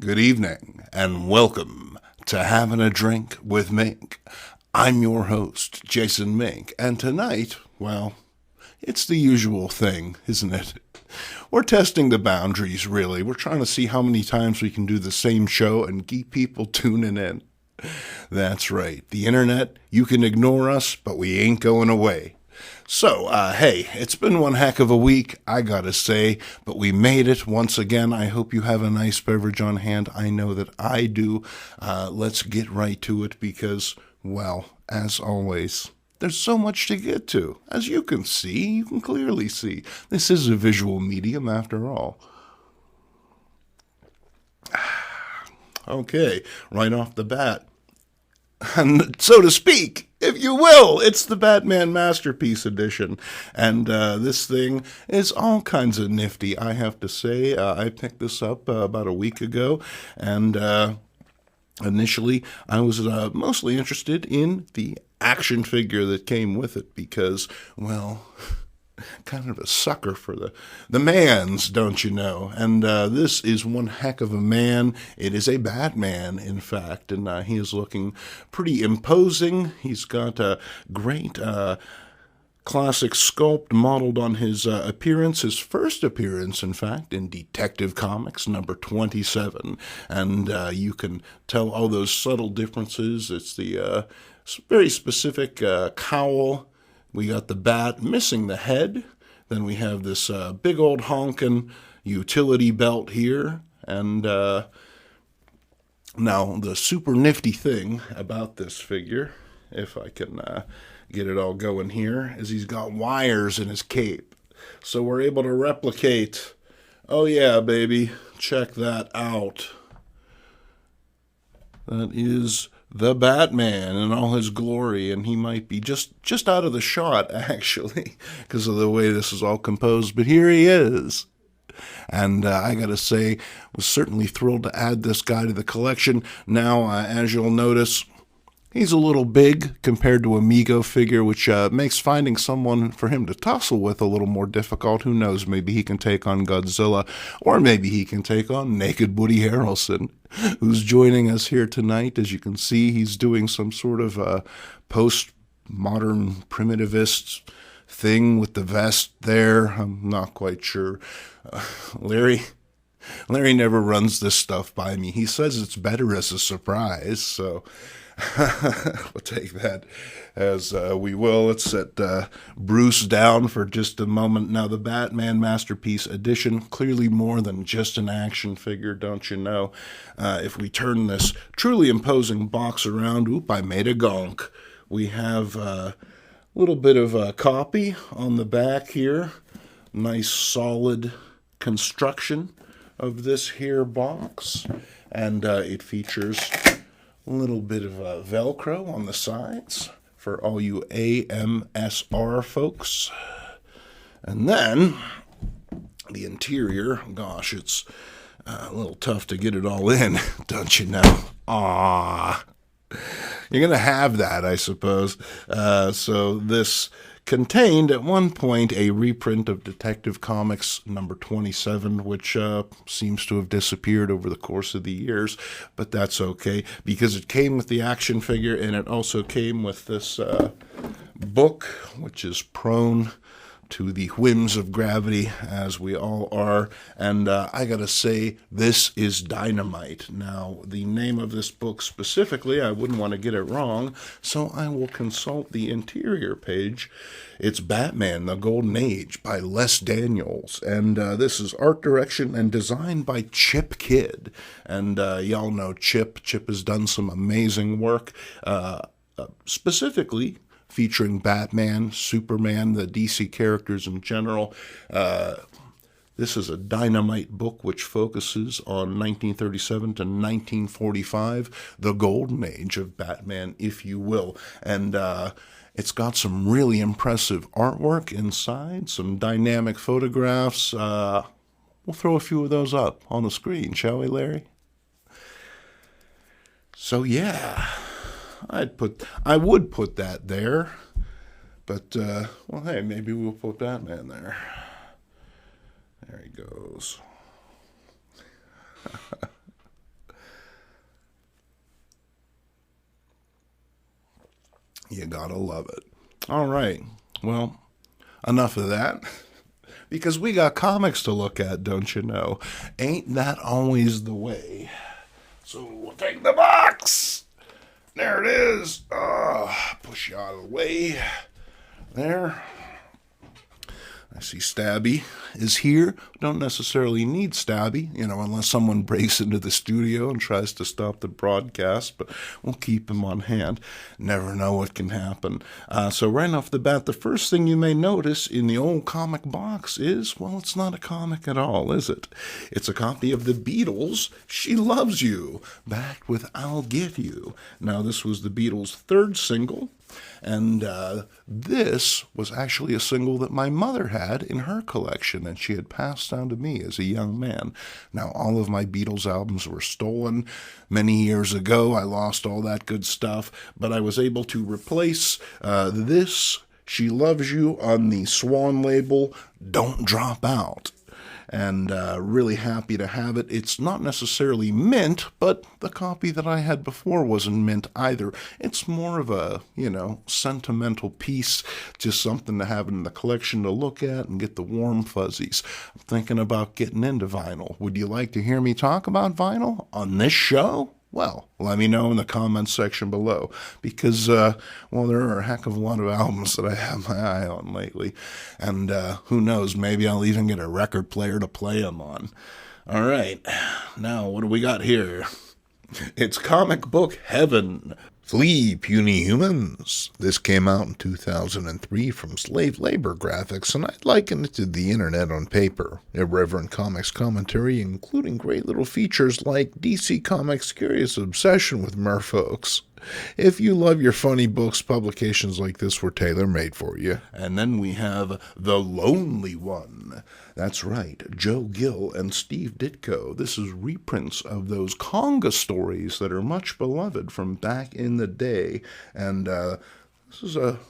Good evening, and welcome to Having a Drink with Mink. I'm your host, Jason Mink, and tonight, well, it's the usual thing, isn't it? We're testing the boundaries, really. We're trying to see how many times we can do the same show and keep people tuning in. That's right. The internet, you can ignore us, but we ain't going away. So, hey, it's been one heck of a week, I gotta say, but we made it once again. I hope you have a nice beverage on hand. I know that I do. Let's get right to it because, well, as always, there's so much to get to. As you can see, you can clearly see. This is a visual medium after all. Okay, right off the bat. And so to speak, if you will, it's the Batman Masterpiece Edition. And this thing is all kinds of nifty, I have to say. I picked this up about a week ago, and initially I was mostly interested in the action figure that came with it because, well, kind of a sucker for the mans, don't you know? And this is one heck of a man. It is a Batman, in fact, and he is looking pretty imposing. He's got a great classic sculpt modeled on his appearance, his first appearance, in fact, in Detective Comics number 27. And you can tell all those subtle differences. It's the very specific cowl. We got the bat missing the head. Then we have this big old honkin' utility belt here. And now the super nifty thing about this figure, if I can get it all going here, is he's got wires in his cape. So we're able to replicate, oh yeah, baby, check that out. That is the Batman in all his glory, and he might be just out of the shot, actually, because of the way this is all composed, but here he is. And I gotta say, was certainly thrilled to add this guy to the collection. Now, as you'll notice, he's a little big compared to a Mego figure, which makes finding someone for him to tussle with a little more difficult. Who knows, maybe he can take on Godzilla, or maybe he can take on Naked Woody Harrelson, who's joining us here tonight. As you can see, he's doing some sort of post-modern primitivist thing with the vest there. I'm not quite sure. Larry never runs this stuff by me. He says it's better as a surprise, so we'll take that as we will. Let's set Bruce down for just a moment. Now, the Batman Masterpiece Edition, clearly more than just an action figure, don't you know? If we turn this truly imposing box around, oop, I made a gonk. We have a little bit of a copy on the back here. Nice solid construction of this here box. And it features a little bit of Velcro on the sides for all you AMSR folks. And then the interior, gosh, it's a little tough to get it all in, don't you know? Ah, you're going to have that, I suppose. So this contained at one point a reprint of Detective Comics number 27, which seems to have disappeared over the course of the years, but that's okay, because it came with the action figure, and it also came with this book, which is prone to the whims of gravity, as we all are, and I gotta say, this is dynamite. Now, the name of this book specifically, I wouldn't want to get it wrong, so I will consult the interior page. It's Batman, The Golden Age by Les Daniels, and this is art direction and design by Chip Kidd, and y'all know Chip. Chip has done some amazing work, specifically featuring Batman, Superman, the DC characters in general. This is a dynamite book which focuses on 1937 to 1945, the golden age of Batman, if you will. And it's got some really impressive artwork inside, some dynamic photographs. We'll throw a few of those up on the screen, shall we, Larry? So, yeah. I would put that there, but, well, hey, maybe we'll put Batman there. There he goes. You gotta love it. All right. Well, enough of that. Because we got comics to look at, don't you know? Ain't that always the way? So we'll take the box. There it is. Push you out of the way. There. I see Stabby is here. Don't necessarily need Stabby, unless someone breaks into the studio and tries to stop the broadcast, but we'll keep him on hand. Never know what can happen. So right off the bat, the first thing you may notice in the old comic box is, well, it's not a comic at all, is it? It's a copy of the Beatles' She Loves You, backed with I'll Get You. Now, this was the Beatles' third single. And this was actually a single that my mother had in her collection, and she had passed down to me as a young man. Now, all of my Beatles albums were stolen many years ago. I lost all that good stuff, but I was able to replace this, She Loves You, on the Swan label, Don't Drop Out. And really happy to have it. It's not necessarily mint, but the copy that I had before wasn't mint either. It's more of a, sentimental piece, just something to have in the collection to look at and get the warm fuzzies. I'm thinking about getting into vinyl. Would you like to hear me talk about vinyl on this show? Well, let me know in the comments section below, because, there are a heck of a lot of albums that I have my eye on lately, and who knows, maybe I'll even get a record player to play them on. All right, now what do we got here? It's comic book heaven. Flee, puny humans. This came out in 2003 from Slave Labor Graphics, and I'd liken it to the internet on paper. Irreverent comics commentary, including great little features like DC Comics' curious obsession with merfolks. If you love your funny books, publications like this were tailor-made for you. And then we have The Lonely One. That's right, Joe Gill and Steve Ditko. This is reprints of those conga stories that are much beloved from back in the day. And this is a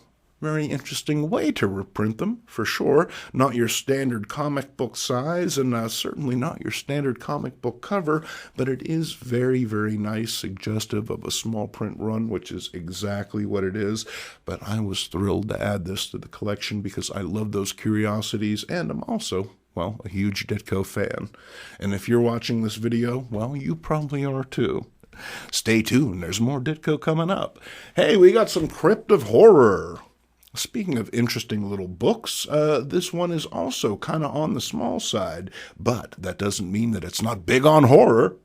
very interesting way to reprint them, for sure. Not your standard comic book size, and certainly not your standard comic book cover, but it is very, very nice, suggestive of a small print run, which is exactly what it is. But I was thrilled to add this to the collection because I love those curiosities, and I'm also, well, a huge Ditko fan. And if you're watching this video, well, you probably are too. Stay tuned, there's more Ditko coming up. Hey, we got some Crypt of Horror. Speaking of interesting little books, this one is also kind of on the small side, but that doesn't mean that it's not big on horror.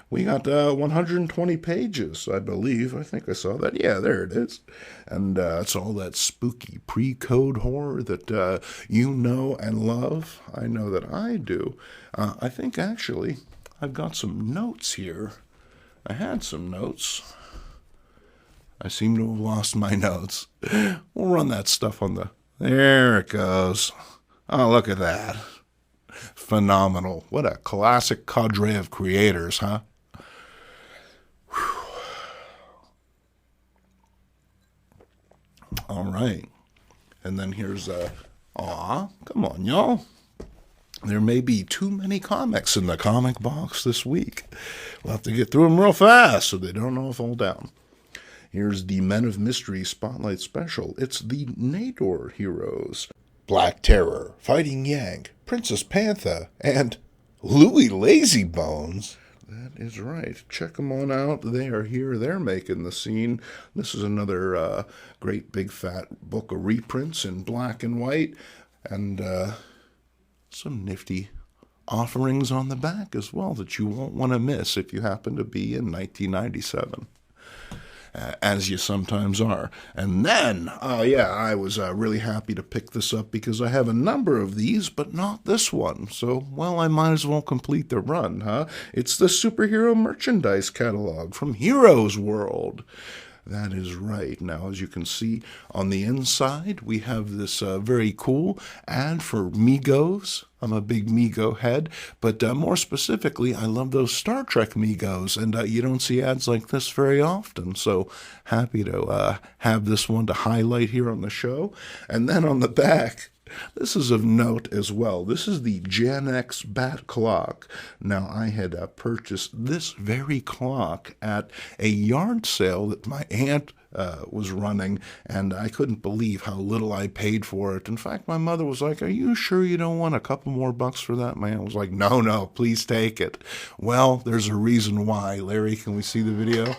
We got 120 pages, I believe. I think I saw that. Yeah, there it is. And it's all that spooky pre-code horror that you know and love. I know that I do. I think, actually, I've got some notes here. I had some notes. I seem to have lost my notes. We'll run that stuff on the... There it goes. Oh, look at that. Phenomenal. What a classic cadre of creators, huh? Whew. All right. And then here's come on, y'all. There may be too many comics in the comic box this week. We'll have to get through them real fast so they don't all fall down. Here's the Men of Mystery Spotlight Special. It's the Nador heroes. Black Terror, Fighting Yank, Princess Panther, and Louie Lazybones. That is right. Check them on out. They are here. They're making the scene. This is another great big fat book of reprints in black and white. And some nifty offerings on the back as well that you won't want to miss if you happen to be in 1997. As you sometimes are. And then, I was really happy to pick this up because I have a number of these, but not this one. So, well, I might as well complete the run, huh? It's the superhero merchandise catalog from Heroes World. That is right. Now, as you can see on the inside, we have this very cool ad for Migos. I'm a big Migo head, but more specifically, I love those Star Trek Migos, and you don't see ads like this very often, so happy to have this one to highlight here on the show. And then on the back, this is of note as well. This is the Gen X Bat Clock. Now, I had purchased this very clock at a yard sale that my aunt was running, and I couldn't believe how little I paid for it. In fact, my mother was like, "Are you sure you don't want a couple more bucks for that, man?" I was like, No, please take it. Well, there's a reason why. Larry, can we see the video?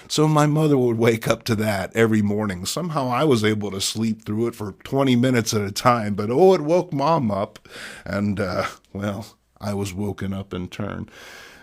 So my mother would wake up to that every morning. Somehow I was able to sleep through it for 20 minutes at a time, but it woke Mom up, and, well, I was woken up in turn.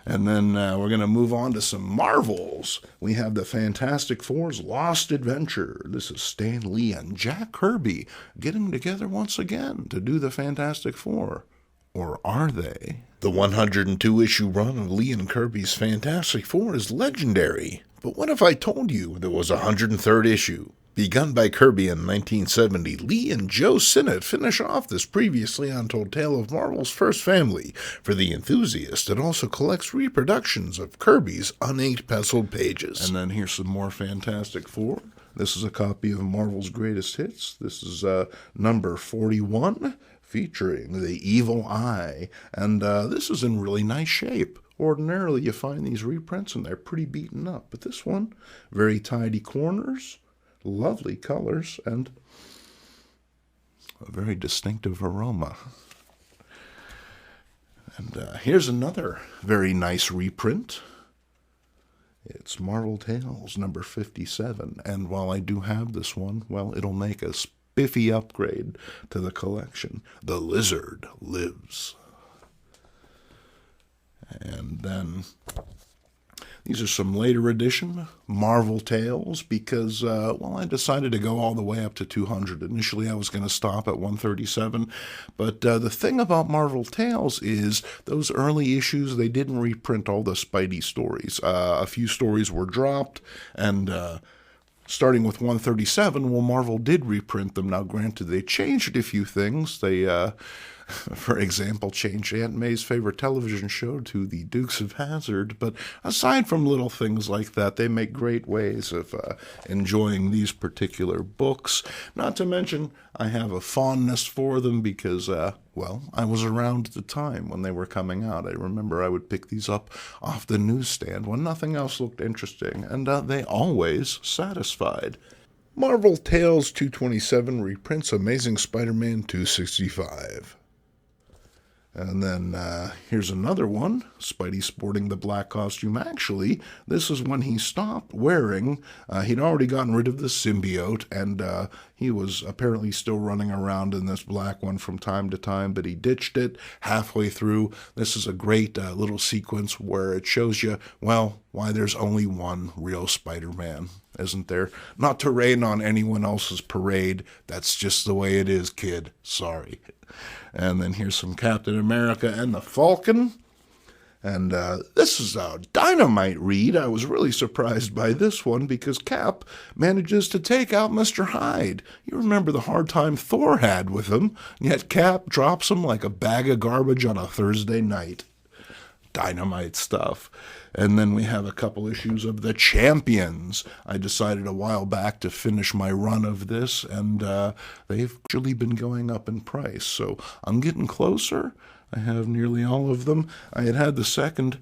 And then we're going to move on to some Marvels. We have the Fantastic Four's Lost Adventure. This is Stan Lee and Jack Kirby getting together once again to do the Fantastic Four. Or are they? The 102-issue run of Lee and Kirby's Fantastic Four is legendary. But what if I told you there was a 103rd issue? Begun by Kirby in 1970, Lee and Joe Sinnott finish off this previously untold tale of Marvel's first family. For the enthusiast, it also collects reproductions of Kirby's uninked penciled pages. And then here's some more Fantastic Four. This is a copy of Marvel's Greatest Hits. This is number 41, featuring the Evil Eye. And this is in really nice shape. Ordinarily, you find these reprints and they're pretty beaten up. But this one, very tidy corners, lovely colors, and a very distinctive aroma. And here's another very nice reprint. It's Marvel Tales number 57. And while I do have this one, well, it'll make a spiffy upgrade to the collection. The Lizard Lives. And then these are some later edition Marvel Tales because, well, I decided to go all the way up to 200. Initially, I was going to stop at 137. But the thing about Marvel Tales is those early issues, they didn't reprint all the Spidey stories. A few stories were dropped, and starting with 137, well, Marvel did reprint them. Now, granted, they changed a few things. They for example, changed Aunt May's favorite television show to the Dukes of Hazzard. But aside from little things like that, they make great ways of enjoying these particular books. Not to mention, I have a fondness for them because, well, I was around at the time when they were coming out. I remember I would pick these up off the newsstand when nothing else looked interesting, and they always satisfied. Marvel Tales 227 reprints Amazing Spider-Man 265. And then here's another one, Spidey sporting the black costume. Actually, this is when he stopped wearing, he'd already gotten rid of the symbiote, and he was apparently still running around in this black one from time to time, but he ditched it halfway through. This is a great little sequence where it shows you, well, why there's only one real Spider-Man, isn't there? Not to rain on anyone else's parade. That's just the way it is, kid. Sorry. And then here's some Captain America and the Falcon. And this is a dynamite read. I was really surprised by this one because Cap manages to take out Mr. Hyde. You remember the hard time Thor had with him, yet Cap drops him like a bag of garbage on a Thursday night. Dynamite stuff. And then we have a couple issues of The Champions. I decided a while back to finish my run of this, and they've actually been going up in price. So I'm getting closer. I have nearly all of them. I had the second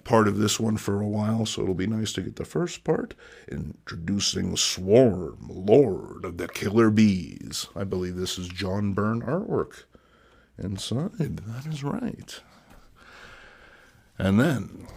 part of this one for a while, so it'll be nice to get the first part. Introducing Swarm, Lord of the Killer Bees. I believe this is John Byrne artwork inside. That is right. And then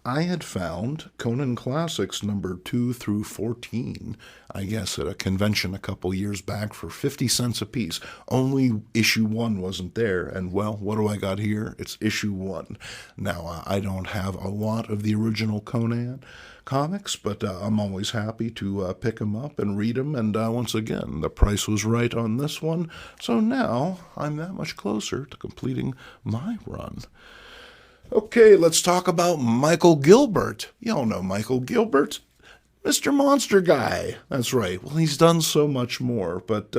I had found Conan Classics number 2 through 14, I guess, at a convention a couple years back for 50 cents a piece. Only issue 1 wasn't there, and well, what do I got here? It's issue 1. Now, I don't have a lot of the original Conan comics, but I'm always happy to pick them up and read them, and once again, the price was right on this one, so now I'm that much closer to completing my run. Okay, let's talk about Michael Gilbert. You all know Michael Gilbert, Mr. Monster Guy. That's right. Well, he's done so much more, but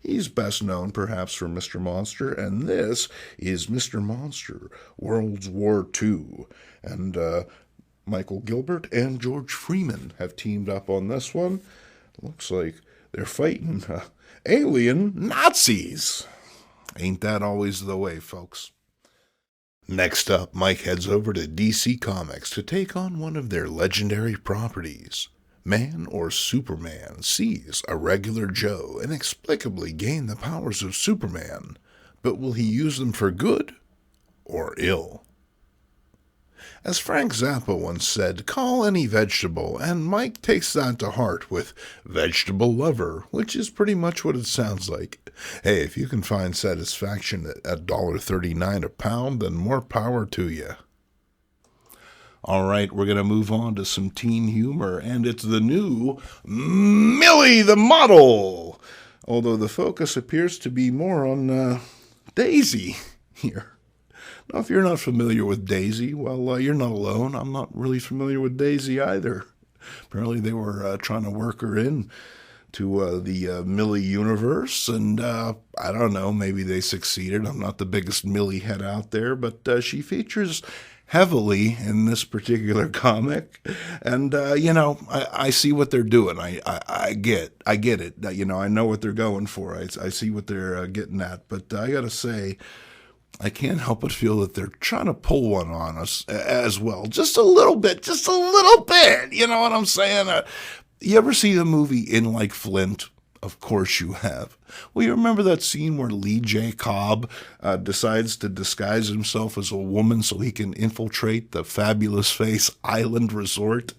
he's best known perhaps for Mr. Monster, and this is Mr. Monster, World War II. And Michael Gilbert and George Freeman have teamed up on this one. Looks like they're fighting alien Nazis. Ain't that always the way, folks? Next up, Mike heads over to DC Comics to take on one of their legendary properties. Man or Superman sees a regular Joe inexplicably gain the powers of Superman, but will he use them for good or ill? As Frank Zappa once said, call any vegetable, and Mike takes that to heart with vegetable lover, which is pretty much what it sounds like. Hey, if you can find satisfaction at $1.39 a pound, then more power to you. All right, we're going to move on to some teen humor, and it's the new Millie the Model, although the focus appears to be more on Daisy here. Now, if you're not familiar with Daisy, well, you're not alone. I'm not really familiar with Daisy either. Apparently they were trying to work her in to the Millie universe, and I don't know, maybe they succeeded. I'm not the biggest Millie head out there, but she features heavily in this particular comic, and I see what they're doing. I get it. I know what they're going for. I see what they're getting at, but I gotta say, I can't help but feel that they're trying to pull one on us as well. Just a little bit. You know what I'm saying? You ever see the movie In Like Flint? Of course you have. Well, you remember that scene where Lee J. Cobb decides to disguise himself as a woman so he can infiltrate the Fabulous Face Island Resort?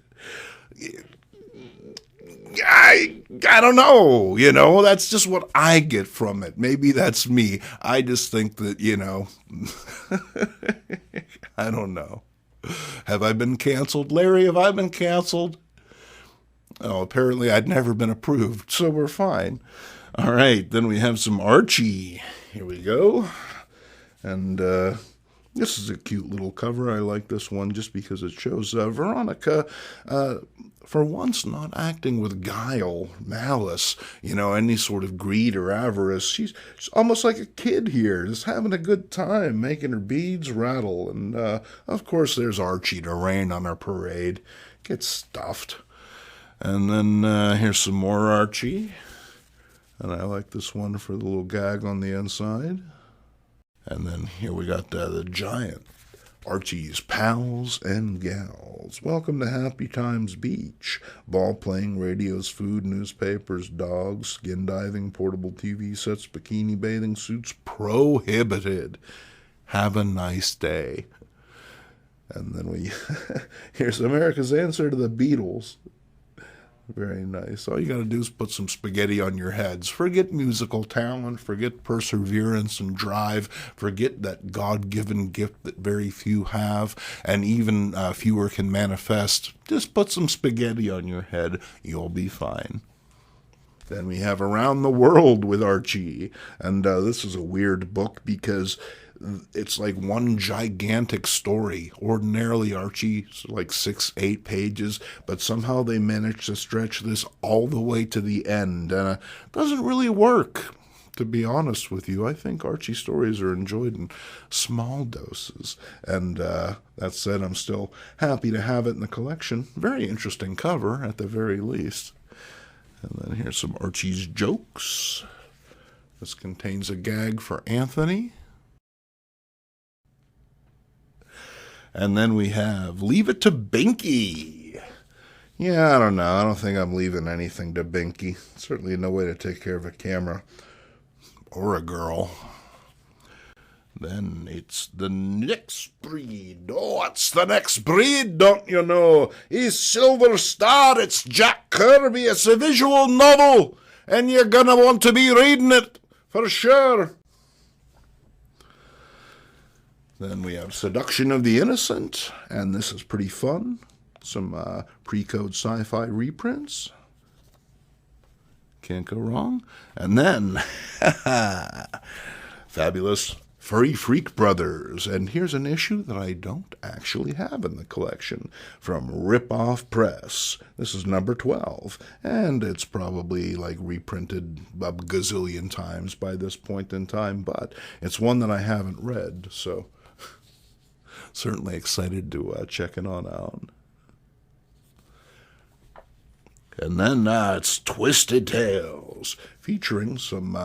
I don't know, that's just what I get from it. Maybe that's me. I just think that, I don't know. Have I been canceled? Larry, have I been canceled? Oh, apparently I'd never been approved, so we're fine. All right, then we have some Archie. Here we go. And this is a cute little cover. I like this one just because it shows Veronica, for once, not acting with guile, malice, any sort of greed or avarice. She's almost like a kid here, just having a good time, making her beads rattle. And, of course, there's Archie to rain on her parade. Get stuffed. And then here's some more Archie. And I like this one for the little gag on the inside. And then here we got the giant Archie's Pals and Gals. Welcome to Happy Times Beach. Ball playing, radios, food, newspapers, dogs, skin diving, portable TV sets, bikini bathing suits, prohibited. Have a nice day. And then here's America's answer to the Beatles. Very nice. All you got to do is put some spaghetti on your heads. Forget musical talent. Forget perseverance and drive. Forget that God-given gift that very few have, and even fewer can manifest. Just put some spaghetti on your head. You'll be fine. Then we have Around the World with Archie. And this is a weird book because it's like one gigantic story. Ordinarily, Archie's like 6-8 pages, but somehow they managed to stretch this all the way to the end. And it doesn't really work, to be honest with you. I think Archie stories are enjoyed in small doses. And that said, I'm still happy to have it in the collection. Very interesting cover, at the very least. And then here's some Archie's jokes. This contains a gag for Anthony. And then we have Leave It to Binky. Yeah, I don't know. I don't think I'm leaving anything to Binky. Certainly no way to take care of a camera or a girl. Then it's the next breed. Oh, it's the next breed, don't you know? He's Silver Star. It's Jack Kirby. It's a visual novel, and you're gonna want to be reading it for sure. Then we have Seduction of the Innocent, and this is pretty fun. Some pre-code sci-fi reprints. Can't go wrong. And then, fabulous Furry Freak Brothers. And here's an issue that I don't actually have in the collection from Rip Off Press. This is number 12, and it's probably like reprinted a gazillion times by this point in time, but it's one that I haven't read, so certainly excited to check it on out. And then it's Twisted Tales, featuring some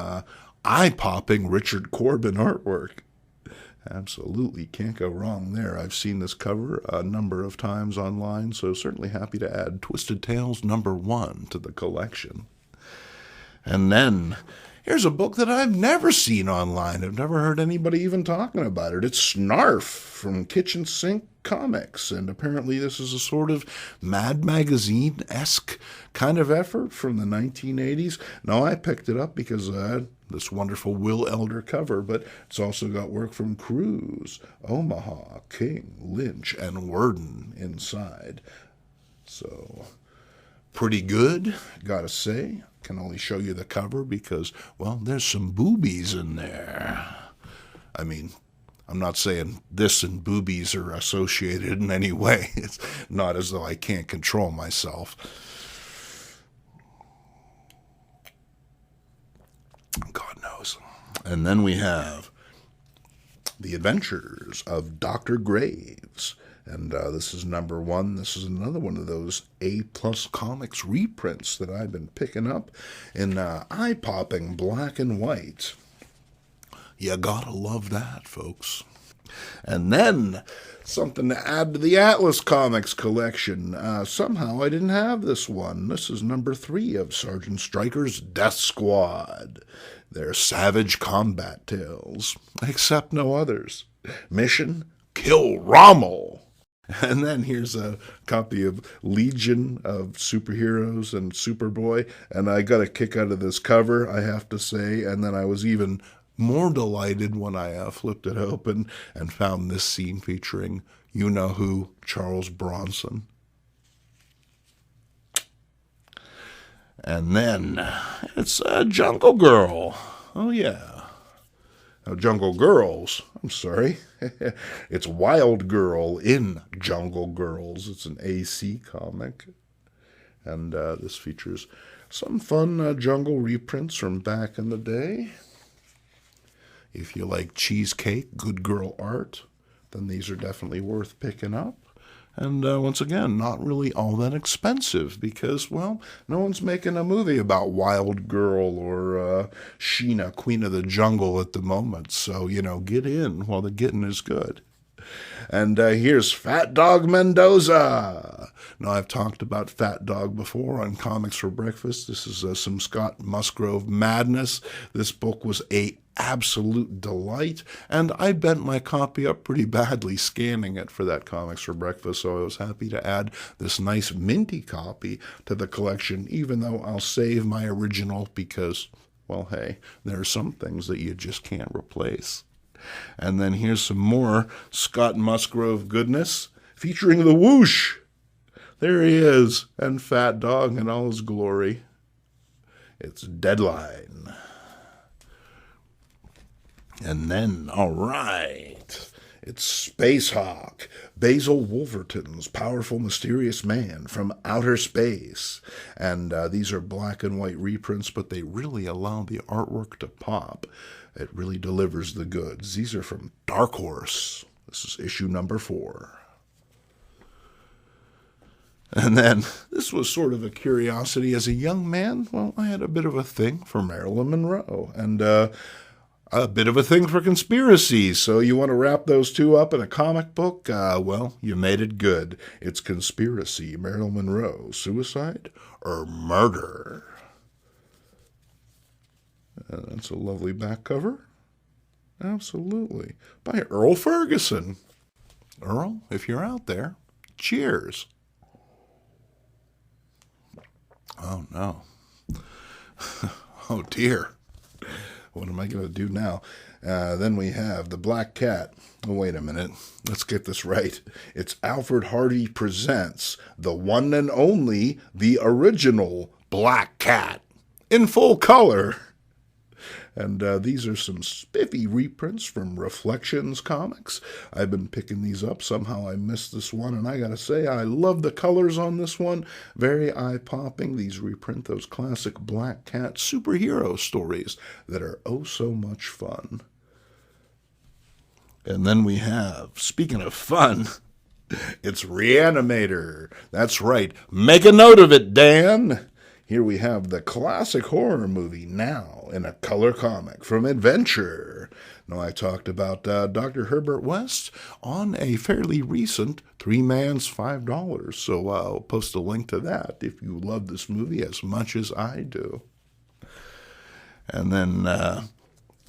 eye-popping Richard Corbin artwork. Absolutely can't go wrong there. I've seen this cover a number of times online, so certainly happy to add Twisted Tales number 1 to the collection. And then here's a book that I've never seen online. I've never heard anybody even talking about it. It's Snarf from Kitchen Sink Comics, and apparently this is a sort of Mad Magazine-esque kind of effort from the 1980s. Now, I picked it up because this wonderful Will Elder cover, but it's also got work from Cruz, Omaha, King, Lynch, and Worden inside. So, pretty good, gotta say. Can only show you the cover because, well, there's some boobies in there. I mean, I'm not saying this and boobies are associated in any way. It's not as though I can't control myself. God knows. And then we have The Adventures of Dr. Graves. And this is number 1. This is another one of those A-plus comics reprints that I've been picking up in eye-popping black and white. You gotta love that, folks. And then something to add to the Atlas Comics collection. Somehow I didn't have this one. This is number 3 of Sergeant Stryker's Death Squad. They're savage combat tales, except no others. Mission: kill Rommel. And then here's a copy of Legion of Superheroes and Superboy, and I got a kick out of this cover, I have to say, and then I was even more delighted when I flipped it open and found this scene featuring you-know-who, Charles Bronson. And then it's Jungle Girl. Oh, yeah. Now, Jungle Girls, I'm sorry. It's Wild Girl in Jungle Girls. It's an AC comic. And this features some fun jungle reprints from back in the day. If you like cheesecake, good girl art, then these are definitely worth picking up. And once again, not really all that expensive because, well, no one's making a movie about Wild Girl or Sheena, Queen of the Jungle at the moment. So, you know, get in while the getting is good. And here's Fat Dog Mendoza. Now, I've talked about Fat Dog before on Comics for Breakfast. This is some Scott Musgrove madness. This book was a absolute delight, and I bent my copy up pretty badly scanning it for that Comics for Breakfast, so I was happy to add this nice minty copy to the collection, even though I'll save my original because, well, hey, there are some things that you just can't replace. And then here's some more Scott Musgrove goodness, featuring the Whoosh. There he is, and Fat Dog in all his glory. It's Deadline. And then, all right, it's Space Hawk, Basil Wolverton's powerful, mysterious man from outer space. And these are black and white reprints, but they really allow the artwork to pop. It really delivers the goods. These are from Dark Horse. This is issue number 4. And then, this was sort of a curiosity. As a young man, well, I had a bit of a thing for Marilyn Monroe. And a bit of a thing for conspiracies. So you want to wrap those two up in a comic book? Well, you made it good. It's Conspiracy, Marilyn Monroe, Suicide, or Murder. That's a lovely back cover. Absolutely. By Earl Ferguson. Earl, if you're out there, cheers. Oh, no. Oh, dear. What am I going to do now? Then we have The Black Cat. Oh, wait a minute. Let's get this right. It's Alfred Hardy presents the one and only, the original Black Cat in full color. And these are some spiffy reprints from Reflections Comics. I've been picking these up. Somehow I missed this one, and I gotta say, I love the colors on this one. Very eye-popping. These reprint those classic Black Cat superhero stories that are oh so much fun. And then we have, speaking of fun, it's Reanimator. That's right. Make a note of it, Dan. Here we have the classic horror movie now in a color comic from Adventure. Now, I talked about Dr. Herbert West on a fairly recent 3 Mans $5, so I'll post a link to that if you love this movie as much as I do. And then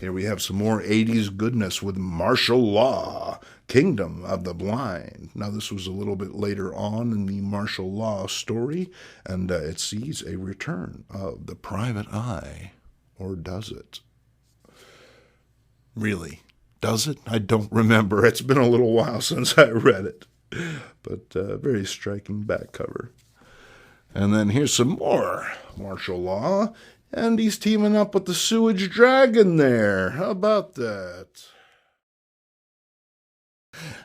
here we have some more 80s goodness with Martial Law, Kingdom of the Blind. Now, this was a little bit later on in the martial law story, and it sees a return of the private eye. Or does it? Really? Does it? I don't remember. It's been a little while since I read it. But very striking back cover. And then here's some more martial law. And he's teaming up with the Sewage Dragon there. How about that?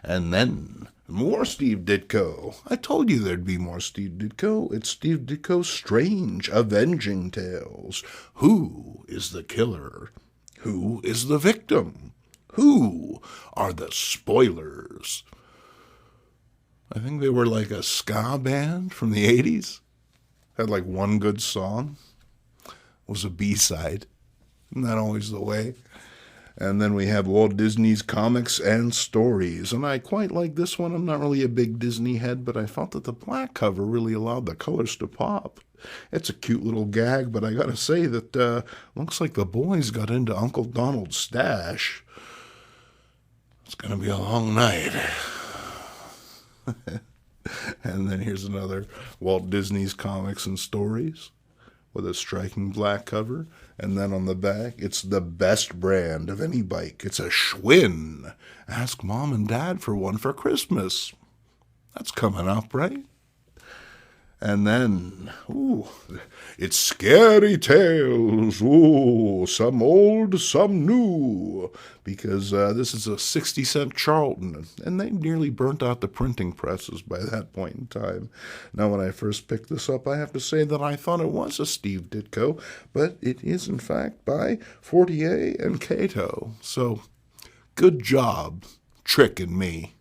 And then more Steve Ditko. I told you there'd be more Steve Ditko. It's Steve Ditko's Strange Avenging Tales. Who is the killer? Who is the victim? Who are the spoilers? I think they were like a ska band from the 80s. Had like one good song. Was a B-side. Isn't that always the way? And then we have Walt Disney's Comics and Stories. And I quite like this one. I'm not really a big Disney head, but I felt that the black cover really allowed the colors to pop. It's a cute little gag, but I gotta say that looks like the boys got into Uncle Donald's stash. It's gonna be a long night. And then here's another Walt Disney's Comics and Stories with a striking black cover. And then on the back, it's the best brand of any bike. It's a Schwinn. Ask Mom and Dad for one for Christmas. That's coming up, right? And then, it's Scary Tales. Some old, some new. Because this is a 60-cent Charlton, and they nearly burnt out the printing presses by that point in time. Now, when I first picked this up, I have to say that I thought it was a Steve Ditko, but it is, in fact, by Fortier and Cato. So, good job tricking me.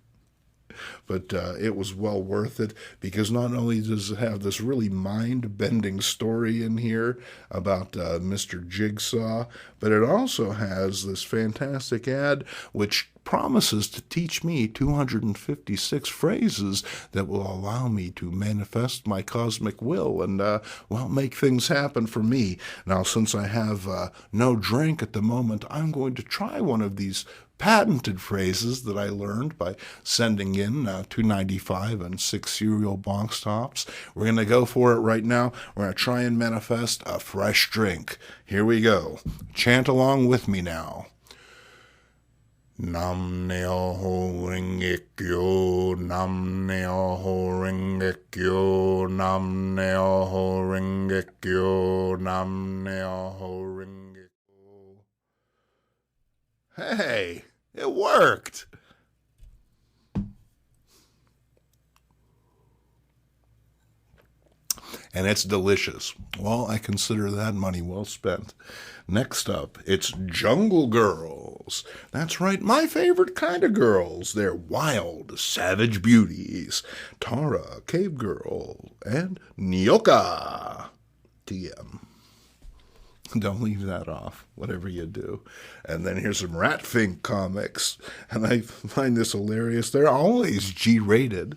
But it was well worth it, because not only does it have this really mind-bending story in here about Mr. Jigsaw, but it also has this fantastic ad which promises to teach me 256 phrases that will allow me to manifest my cosmic will and, make things happen for me. Now, since I have no drink at the moment, I'm going to try one of these patented phrases that I learned by sending in $2.95 and 6 cereal box tops. We're going to go for it right now. We're going to try and manifest a fresh drink. Here we go. Chant along with me now. Nam neo ho ringekyo, nam neo ho ringekyo, nam neo ho ringekyo, nam neo ho ringekyo. Hey, it worked. And it's delicious. Well, I consider that money well spent. Next up, it's Jungle Girls. That's right, my favorite kind of girls. They're wild, savage beauties. Tara, Cave Girl, and Nyoka. TM. Don't leave that off, whatever you do. And then here's some Ratfink comics. And I find this hilarious. They're always G-rated.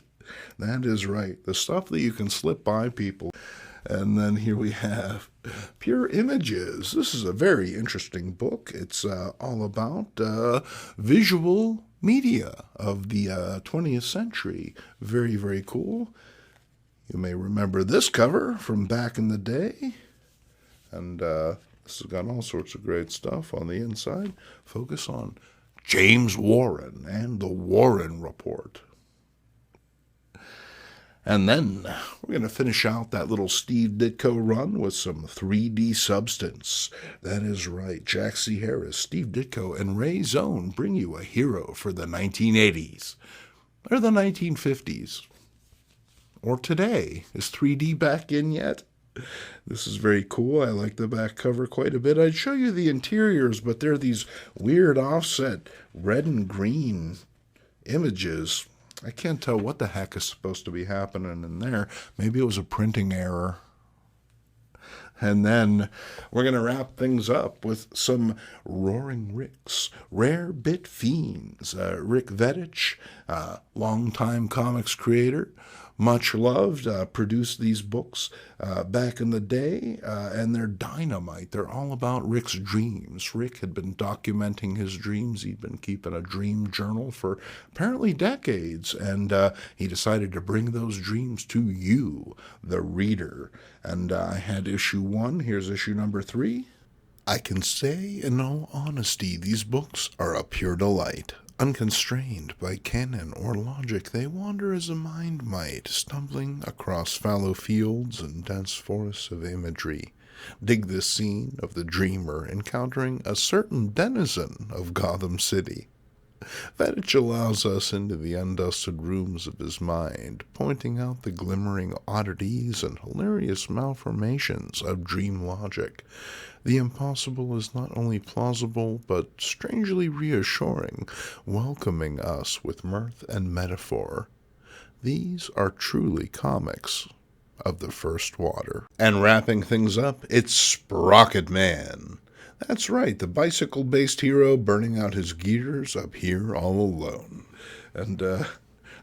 That is right. The stuff that you can slip by people. And then here we have Pure Images. This is a very interesting book. It's all about visual media of the 20th century. Very, very cool. You may remember this cover from back in the day. And this has got all sorts of great stuff on the inside. Focus on James Warren and the Warren Report. And then we're going to finish out that little Steve Ditko run with some 3D substance. That is right. Jack C. Harris, Steve Ditko, and Ray Zone bring you a hero for the 1980s. Or the 1950s. Or today. Is 3D back in yet? This is very cool. I like the back cover quite a bit. I'd show you the interiors, but they're these weird offset red and green images. I can't tell what the heck is supposed to be happening in there. Maybe it was a printing error. And then we're going to wrap things up with some Roaring Ricks, Rare Bit Fiends. Rick Vedich, longtime comics creator, much loved, produced these books back in the day, and they're dynamite. They're all about Rick's dreams. Rick had been documenting his dreams. He'd been keeping a dream journal for apparently decades, and he decided to bring those dreams to you, the reader. And I had issue 1. Here's issue number 3. I can say in all honesty, these books are a pure delight. Unconstrained by canon or logic, they wander as a mind might, stumbling across fallow fields and dense forests of imagery. Dig this scene of the dreamer encountering a certain denizen of Gotham City. Vedich allows us into the undusted rooms of his mind, pointing out the glimmering oddities and hilarious malformations of dream logic. The impossible is not only plausible, but strangely reassuring, welcoming us with mirth and metaphor. These are truly comics of the first water. And wrapping things up, it's Sprocket Man. That's right, the bicycle-based hero burning out his gears up here all alone. And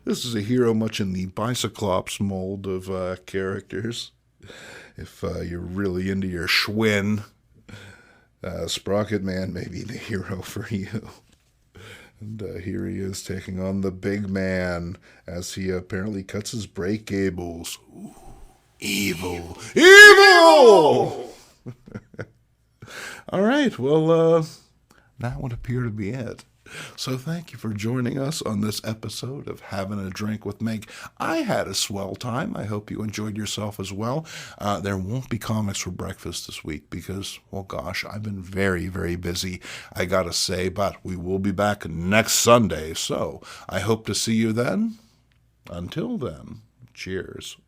this is a hero much in the Bicyclops mold of characters. If you're really into your Schwinn, Sprocket Man may be the hero for you. And here he is taking on the big man as he apparently cuts his brake cables. Ooh, evil! Evil! All right, well, that would appear to be it. So thank you for joining us on this episode of Having a Drink with Mink. I had a swell time. I hope you enjoyed yourself as well. There won't be comics for breakfast this week because, well, gosh, I've been very, very busy, I gotta say, but we will be back next Sunday, so I hope to see you then. Until then, cheers.